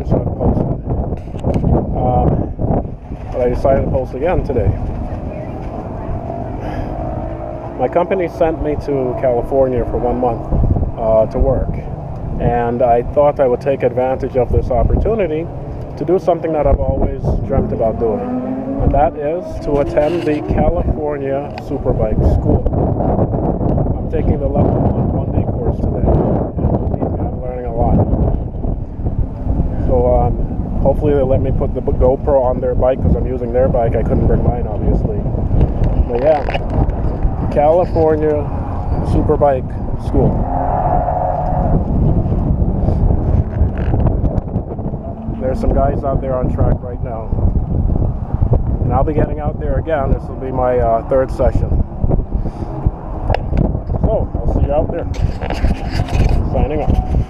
times I've posted. But I decided to post again today. My company sent me to California for 1 month to work. And I thought I would take advantage of this opportunity to do something that I've always dreamt about doing. And that is to attend the California Superbike School. I'm taking the level 1 one-day course today. And believe me, I'm learning a lot. So hopefully they let me put the GoPro on their bike because I'm using their bike. I couldn't bring mine, obviously. But yeah, California Superbike School. There's some guys out there on track right now. And I'll be getting out there again. This will be my third session. So, I'll see you out there. Signing off.